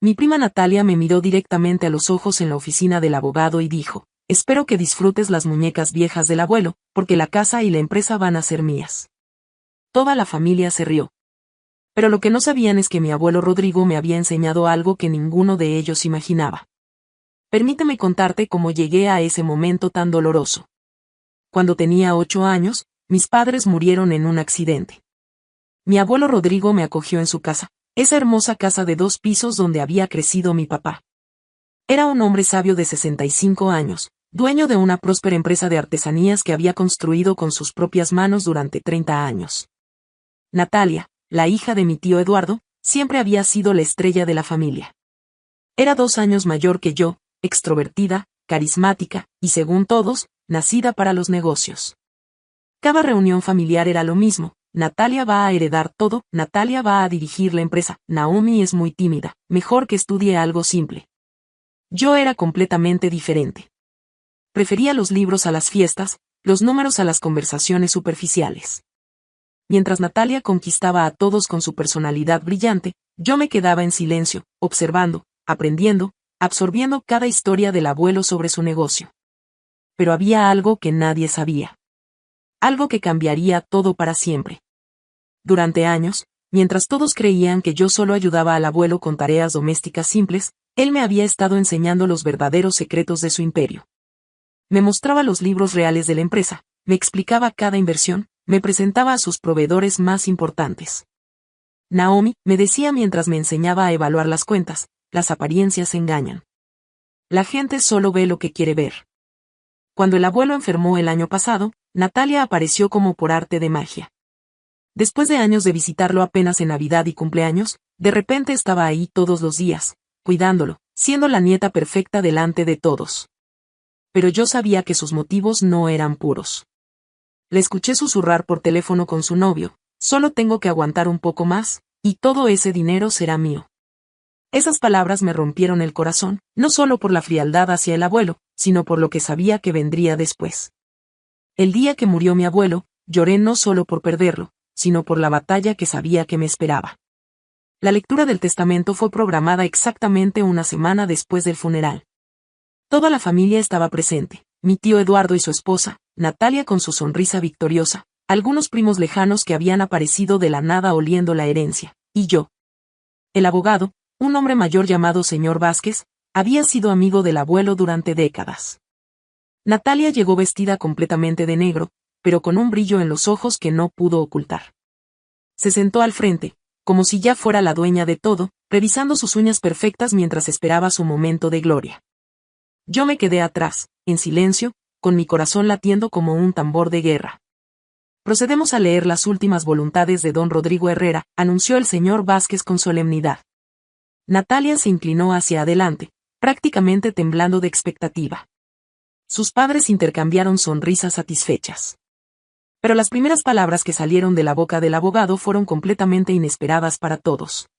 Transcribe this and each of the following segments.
Mi prima Natalia me miró directamente a los ojos en la oficina del abogado y dijo: espero que disfrutes las muñecas viejas del abuelo, porque la casa y la empresa van a ser mías. Toda la familia se rió. Pero lo que no sabían es que mi abuelo Rodrigo me había enseñado algo que ninguno de ellos imaginaba. Permíteme contarte cómo llegué a ese momento tan doloroso. Cuando tenía 8 años, mis padres murieron en un accidente. Mi abuelo Rodrigo me acogió en su casa, esa hermosa casa de 2 pisos donde había crecido mi papá. Era un hombre sabio de 65 años, dueño de una próspera empresa de artesanías que había construido con sus propias manos durante 30 años. Natalia, la hija de mi tío Eduardo, siempre había sido la estrella de la familia. Era 2 años mayor que yo, extrovertida, carismática, y según todos, nacida para los negocios. Cada reunión familiar era lo mismo: Natalia va a heredar todo, Natalia va a dirigir la empresa, Naomi es muy tímida, mejor que estudie algo simple. Yo era completamente diferente. Prefería los libros a las fiestas, los números a las conversaciones superficiales. Mientras Natalia conquistaba a todos con su personalidad brillante, yo me quedaba en silencio, observando, aprendiendo, absorbiendo cada historia del abuelo sobre su negocio. Pero había algo que nadie sabía. Algo que cambiaría todo para siempre. Durante años, mientras todos creían que yo solo ayudaba al abuelo con tareas domésticas simples, él me había estado enseñando los verdaderos secretos de su imperio. Me mostraba los libros reales de la empresa, me explicaba cada inversión, me presentaba a sus proveedores más importantes. Naomi, me decía mientras me enseñaba a evaluar las cuentas, las apariencias engañan. La gente solo ve lo que quiere ver. Cuando el abuelo enfermó el año pasado, Natalia apareció como por arte de magia. Después de años de visitarlo apenas en Navidad y cumpleaños, de repente estaba ahí todos los días, cuidándolo, siendo la nieta perfecta delante de todos. Pero yo sabía que sus motivos no eran puros. Le escuché susurrar por teléfono con su novio: solo tengo que aguantar un poco más, y todo ese dinero será mío. Esas palabras me rompieron el corazón, no solo por la frialdad hacia el abuelo, sino por lo que sabía que vendría después. El día que murió mi abuelo, lloré no solo por perderlo, sino por la batalla que sabía que me esperaba. La lectura del testamento fue programada exactamente una semana después del funeral. Toda la familia estaba presente: mi tío Eduardo y su esposa, Natalia con su sonrisa victoriosa, algunos primos lejanos que habían aparecido de la nada oliendo la herencia, y yo. El abogado, un hombre mayor llamado señor Vázquez, había sido amigo del abuelo durante décadas. Natalia llegó vestida completamente de negro, pero con un brillo en los ojos que no pudo ocultar. Se sentó al frente, como si ya fuera la dueña de todo, revisando sus uñas perfectas mientras esperaba su momento de gloria. Yo me quedé atrás, en silencio, con mi corazón latiendo como un tambor de guerra. Procedemos a leer las últimas voluntades de don Rodrigo Herrera, anunció el señor Vázquez con solemnidad. Natalia se inclinó hacia adelante, prácticamente temblando de expectativa. Sus padres intercambiaron sonrisas satisfechas. Pero las primeras palabras que salieron de la boca del abogado fueron completamente inesperadas para todos.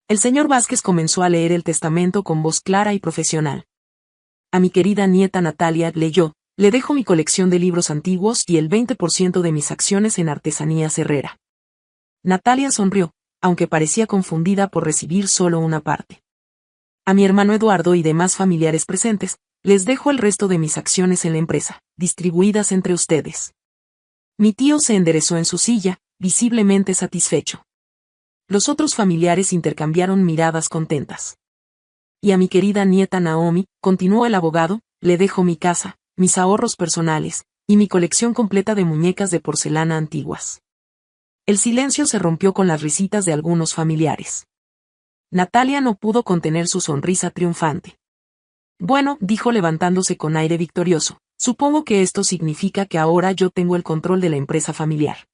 El señor Vázquez comenzó a leer el testamento con voz clara y profesional. A mi querida nieta Natalia, leyó: le dejo mi colección de libros antiguos y el 20% de mis acciones en Artesanías Herrera. Natalia sonrió, aunque parecía confundida por recibir solo una parte. A mi hermano Eduardo y demás familiares presentes, les dejo el resto de mis acciones en la empresa, distribuidas entre ustedes. Mi tío se enderezó en su silla, visiblemente satisfecho. Los otros familiares intercambiaron miradas contentas. Y a mi querida nieta Naomi, continuó el abogado, le dejo mi casa, mis ahorros personales, y mi colección completa de muñecas de porcelana antiguas. El silencio se rompió con las risitas de algunos familiares. Natalia no pudo contener su sonrisa triunfante. Bueno, dijo levantándose con aire victorioso, supongo que esto significa que ahora yo tengo el control de la empresa familiar.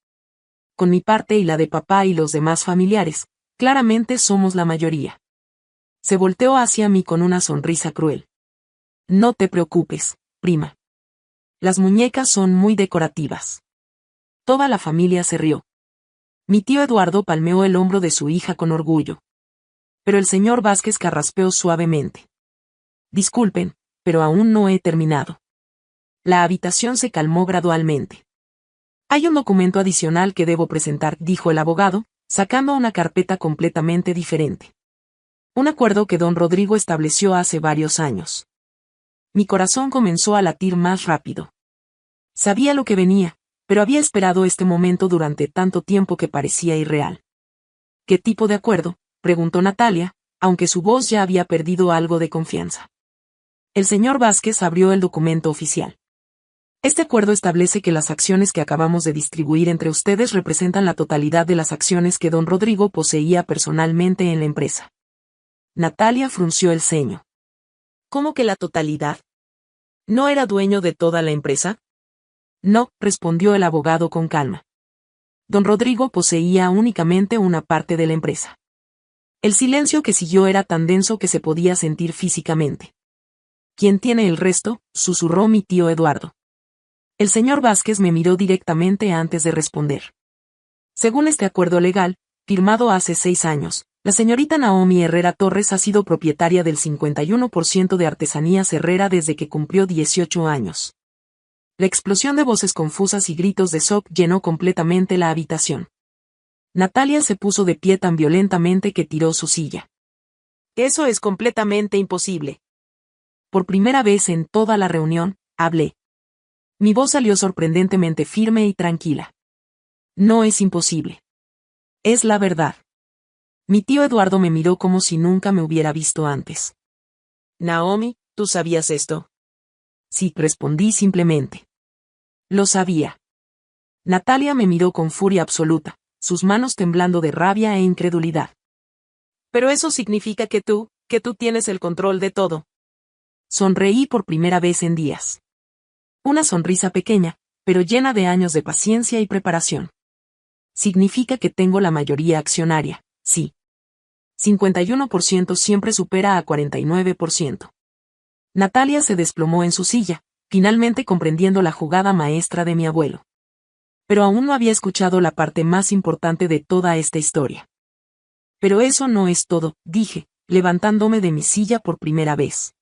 Con mi parte y la de papá y los demás familiares, claramente somos la mayoría. Se volteó hacia mí con una sonrisa cruel. No te preocupes, prima. Las muñecas son muy decorativas. Toda la familia se rió. Mi tío Eduardo palmeó el hombro de su hija con orgullo. Pero el señor Vázquez carraspeó suavemente. Disculpen, pero aún no he terminado. La habitación se calmó gradualmente. Hay un documento adicional que debo presentar, dijo el abogado, sacando una carpeta completamente diferente. Un acuerdo que don Rodrigo estableció hace varios años. Mi corazón comenzó a latir más rápido. Sabía lo que venía, pero había esperado este momento durante tanto tiempo que parecía irreal. ¿Qué tipo de acuerdo?, preguntó Natalia, aunque su voz ya había perdido algo de confianza. El señor Vázquez abrió el documento oficial. Este acuerdo establece que las acciones que acabamos de distribuir entre ustedes representan la totalidad de las acciones que don Rodrigo poseía personalmente en la empresa. Natalia frunció el ceño. ¿Cómo que la totalidad? ¿No era dueño de toda la empresa? No, respondió el abogado con calma. Don Rodrigo poseía únicamente una parte de la empresa. El silencio que siguió era tan denso que se podía sentir físicamente. ¿Quién tiene el resto?, susurró mi tío Eduardo. El señor Vázquez me miró directamente antes de responder. Según este acuerdo legal, firmado hace 6 años, la señorita Naomi Herrera Torres ha sido propietaria del 51% de Artesanías Herrera desde que cumplió 18 años. La explosión de voces confusas y gritos de shock llenó completamente la habitación. Natalia se puso de pie tan violentamente que tiró su silla. Eso es completamente imposible. Por primera vez en toda la reunión, hablé. Mi voz salió sorprendentemente firme y tranquila. No es imposible. Es la verdad. Mi tío Eduardo me miró como si nunca me hubiera visto antes. Naomi, ¿tú sabías esto? Sí, respondí simplemente. Lo sabía. Natalia me miró con furia absoluta, sus manos temblando de rabia e incredulidad. Pero eso significa que tú tienes el control de todo. Sonreí por primera vez en días. Una sonrisa pequeña, pero llena de años de paciencia y preparación. Significa que tengo la mayoría accionaria, sí. 51% siempre supera a 49%. Natalia se desplomó en su silla, finalmente comprendiendo la jugada maestra de mi abuelo. Pero aún no había escuchado la parte más importante de toda esta historia. Pero eso no es todo, dije, levantándome de mi silla por primera vez.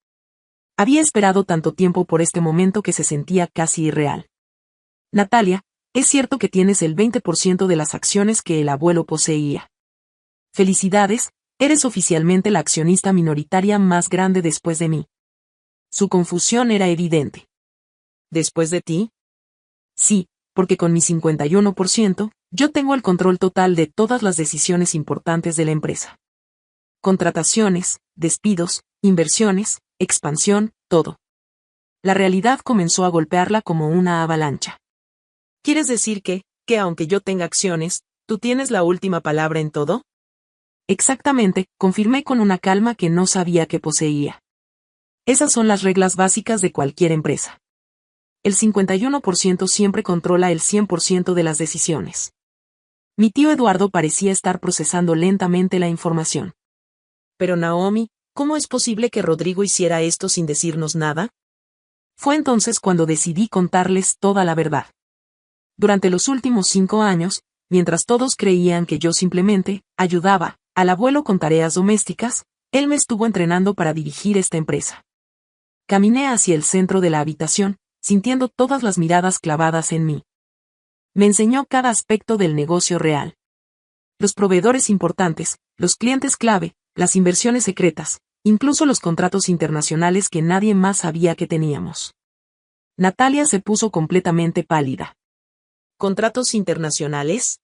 Había esperado tanto tiempo por este momento que se sentía casi irreal. Natalia, es cierto que tienes el 20% de las acciones que el abuelo poseía. Felicidades, eres oficialmente la accionista minoritaria más grande después de mí. Su confusión era evidente. ¿Después de ti? Sí, porque con mi 51%, yo tengo el control total de todas las decisiones importantes de la empresa. Contrataciones, despidos, inversiones, expansión, todo. La realidad comenzó a golpearla como una avalancha. ¿Quieres decir que aunque yo tenga acciones, tú tienes la última palabra en todo? Exactamente, confirmé con una calma que no sabía que poseía. Esas son las reglas básicas de cualquier empresa. El 51% siempre controla el 100% de las decisiones. Mi tío Eduardo parecía estar procesando lentamente la información. Pero Naomi, ¿cómo es posible que Rodrigo hiciera esto sin decirnos nada? Fue entonces cuando decidí contarles toda la verdad. Durante los últimos 5 años, mientras todos creían que yo simplemente ayudaba al abuelo con tareas domésticas, él me estuvo entrenando para dirigir esta empresa. Caminé hacia el centro de la habitación, sintiendo todas las miradas clavadas en mí. Me enseñó cada aspecto del negocio real. Los proveedores importantes, los clientes clave, las inversiones secretas, incluso los contratos internacionales que nadie más sabía que teníamos. Natalia se puso completamente pálida. ¿Contratos internacionales?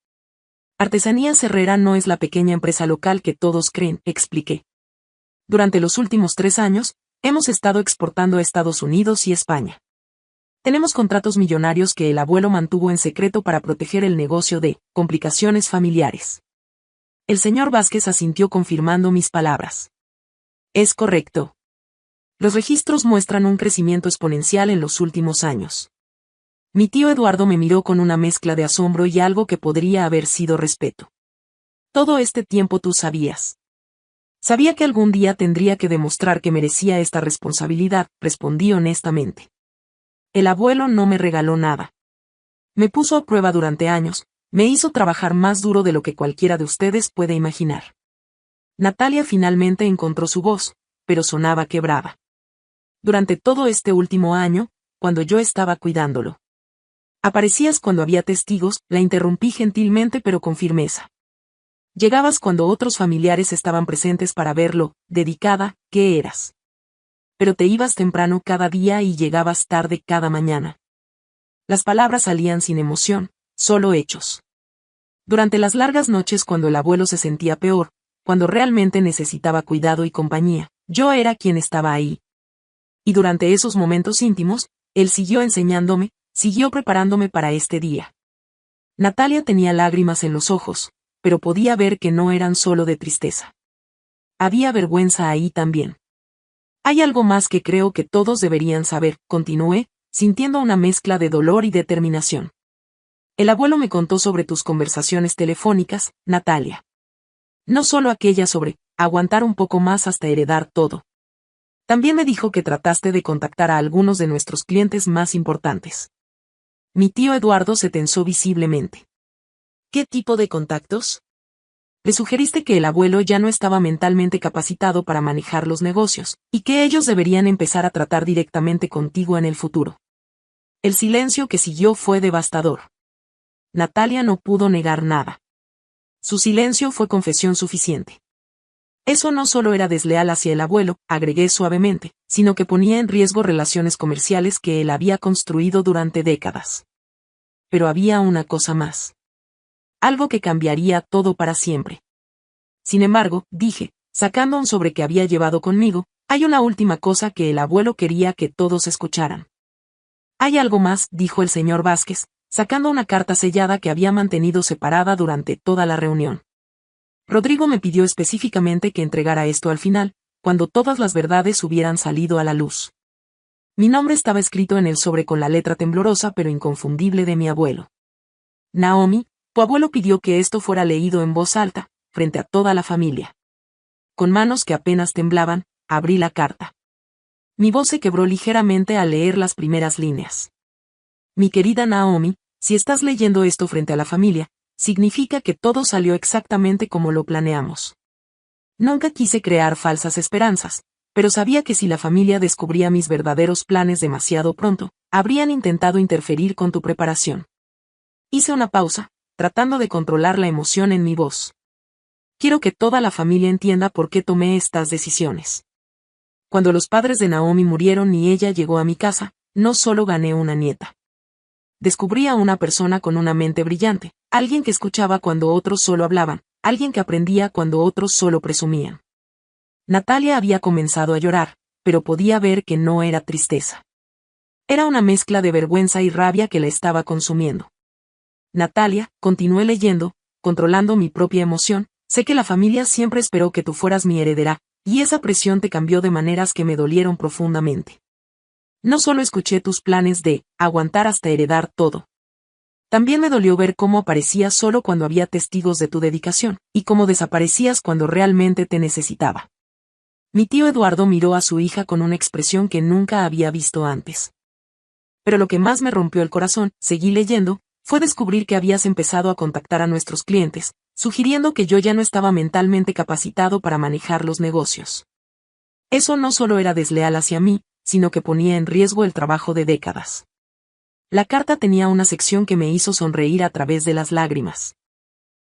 Artesanías Herrera no es la pequeña empresa local que todos creen, expliqué. Durante los últimos 3 años, hemos estado exportando a Estados Unidos y España. Tenemos contratos millonarios que el abuelo mantuvo en secreto para proteger el negocio de complicaciones familiares. El señor Vázquez asintió confirmando mis palabras. Es correcto. Los registros muestran un crecimiento exponencial en los últimos años. Mi tío Eduardo me miró con una mezcla de asombro y algo que podría haber sido respeto. Todo este tiempo tú sabías. Sabía que algún día tendría que demostrar que merecía esta responsabilidad, respondí honestamente. El abuelo no me regaló nada. Me puso a prueba durante años, me hizo trabajar más duro de lo que cualquiera de ustedes puede imaginar. Natalia finalmente encontró su voz, pero sonaba quebrada. Durante todo este último año, cuando yo estaba cuidándolo. Aparecías cuando había testigos, la interrumpí gentilmente pero con firmeza. Llegabas cuando otros familiares estaban presentes para verlo, dedicada, que eras. Pero te ibas temprano cada día y llegabas tarde cada mañana. Las palabras salían sin emoción, solo hechos. Durante las largas noches cuando el abuelo se sentía peor, cuando realmente necesitaba cuidado y compañía, yo era quien estaba ahí. Y durante esos momentos íntimos, él siguió enseñándome, siguió preparándome para este día. Natalia tenía lágrimas en los ojos, pero podía ver que no eran solo de tristeza. Había vergüenza ahí también. Hay algo más que creo que todos deberían saber, continué, sintiendo una mezcla de dolor y determinación. El abuelo me contó sobre tus conversaciones telefónicas, Natalia. No solo aquella sobre aguantar un poco más hasta heredar todo. También me dijo que trataste de contactar a algunos de nuestros clientes más importantes. Mi tío Eduardo se tensó visiblemente. ¿Qué tipo de contactos? Le sugeriste que el abuelo ya no estaba mentalmente capacitado para manejar los negocios, y que ellos deberían empezar a tratar directamente contigo en el futuro. El silencio que siguió fue devastador. Natalia no pudo negar nada. Su silencio fue confesión suficiente. Eso no solo era desleal hacia el abuelo, agregué suavemente, sino que ponía en riesgo relaciones comerciales que él había construido durante décadas. Pero había una cosa más. Algo que cambiaría todo para siempre. Sin embargo, dije, sacando un sobre que había llevado conmigo, hay una última cosa que el abuelo quería que todos escucharan. Hay algo más, dijo el señor Vázquez, sacando una carta sellada que había mantenido separada durante toda la reunión. Rodrigo me pidió específicamente que entregara esto al final, cuando todas las verdades hubieran salido a la luz. Mi nombre estaba escrito en el sobre con la letra temblorosa pero inconfundible de mi abuelo. Naomi, tu abuelo pidió que esto fuera leído en voz alta, frente a toda la familia. Con manos que apenas temblaban, abrí la carta. Mi voz se quebró ligeramente al leer las primeras líneas. Mi querida Naomi, si estás leyendo esto frente a la familia, significa que todo salió exactamente como lo planeamos. Nunca quise crear falsas esperanzas, pero sabía que si la familia descubría mis verdaderos planes demasiado pronto, habrían intentado interferir con tu preparación. Hice una pausa, tratando de controlar la emoción en mi voz. Quiero que toda la familia entienda por qué tomé estas decisiones. Cuando los padres de Naomi murieron y ella llegó a mi casa, no solo gané una nieta. Descubrí a una persona con una mente brillante, alguien que escuchaba cuando otros solo hablaban, alguien que aprendía cuando otros solo presumían. Natalia había comenzado a llorar, pero podía ver que no era tristeza. Era una mezcla de vergüenza y rabia que la estaba consumiendo. Natalia, continué leyendo, controlando mi propia emoción, sé que la familia siempre esperó que tú fueras mi heredera, y esa presión te cambió de maneras que me dolieron profundamente. No solo escuché tus planes de aguantar hasta heredar todo. También me dolió ver cómo aparecías solo cuando había testigos de tu dedicación, y cómo desaparecías cuando realmente te necesitaba. Mi tío Eduardo miró a su hija con una expresión que nunca había visto antes. Pero lo que más me rompió el corazón, seguí leyendo, fue descubrir que habías empezado a contactar a nuestros clientes, sugiriendo que yo ya no estaba mentalmente capacitado para manejar los negocios. Eso no solo era desleal hacia mí, sino que ponía en riesgo el trabajo de décadas. La carta tenía una sección que me hizo sonreír a través de las lágrimas.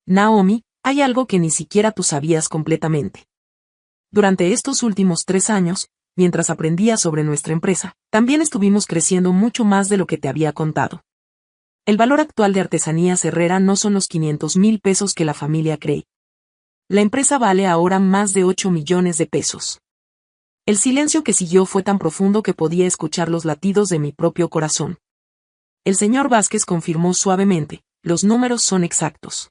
Naomi, hay algo que ni siquiera tú sabías completamente. Durante estos últimos 3 años, mientras aprendía sobre nuestra empresa, también estuvimos creciendo mucho más de lo que te había contado. El valor actual de Artesanías Herrera no son los 500,000 pesos que la familia cree. La empresa vale ahora más de 8 millones de pesos. El silencio que siguió fue tan profundo que podía escuchar los latidos de mi propio corazón. El señor Vázquez confirmó suavemente, los números son exactos.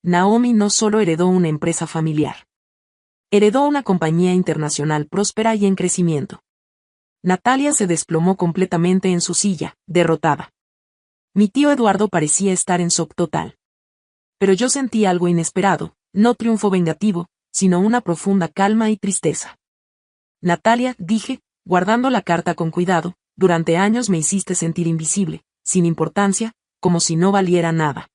Naomi no solo heredó una empresa familiar. Heredó una compañía internacional próspera y en crecimiento. Natalia se desplomó completamente en su silla, derrotada. Mi tío Eduardo parecía estar en shock total. Pero yo sentí algo inesperado, no triunfo vengativo, sino una profunda calma y tristeza. Natalia, dije, guardando la carta con cuidado, durante años me hiciste sentir invisible, sin importancia, como si no valiera nada.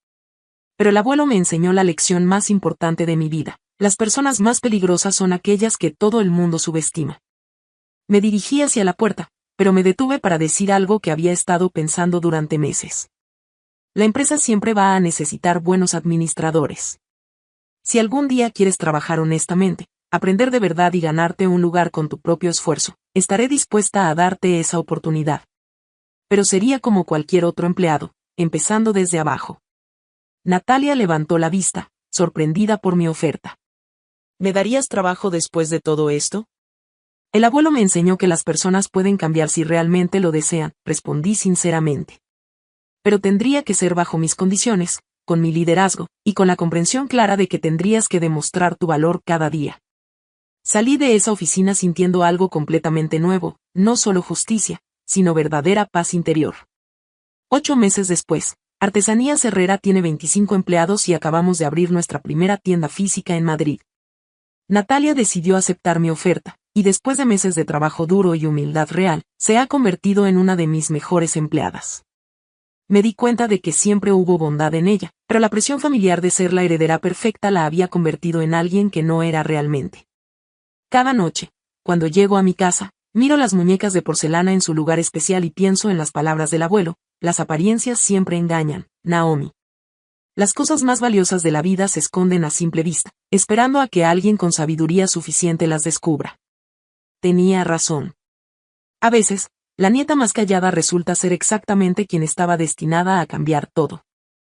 Pero el abuelo me enseñó la lección más importante de mi vida. Las personas más peligrosas son aquellas que todo el mundo subestima. Me dirigí hacia la puerta, pero me detuve para decir algo que había estado pensando durante meses. La empresa siempre va a necesitar buenos administradores. Si algún día quieres trabajar honestamente, aprender de verdad y ganarte un lugar con tu propio esfuerzo, estaré dispuesta a darte esa oportunidad. Pero sería como cualquier otro empleado, empezando desde abajo. Natalia levantó la vista, sorprendida por mi oferta. ¿Me darías trabajo después de todo esto? El abuelo me enseñó que las personas pueden cambiar si realmente lo desean, respondí sinceramente. Pero tendría que ser bajo mis condiciones, con mi liderazgo, y con la comprensión clara de que tendrías que demostrar tu valor cada día. Salí de esa oficina sintiendo algo completamente nuevo, no solo justicia, sino verdadera paz interior. 8 meses después, Artesanías Herrera tiene 25 empleados y acabamos de abrir nuestra primera tienda física en Madrid. Natalia decidió aceptar mi oferta, y después de meses de trabajo duro y humildad real, se ha convertido en una de mis mejores empleadas. Me di cuenta de que siempre hubo bondad en ella, pero la presión familiar de ser la heredera perfecta la había convertido en alguien que no era realmente. Cada noche, cuando llego a mi casa, miro las muñecas de porcelana en su lugar especial y pienso en las palabras del abuelo: las apariencias siempre engañan, Naomi. Las cosas más valiosas de la vida se esconden a simple vista, esperando a que alguien con sabiduría suficiente las descubra. Tenía razón. A veces, la nieta más callada resulta ser exactamente quien estaba destinada a cambiar todo.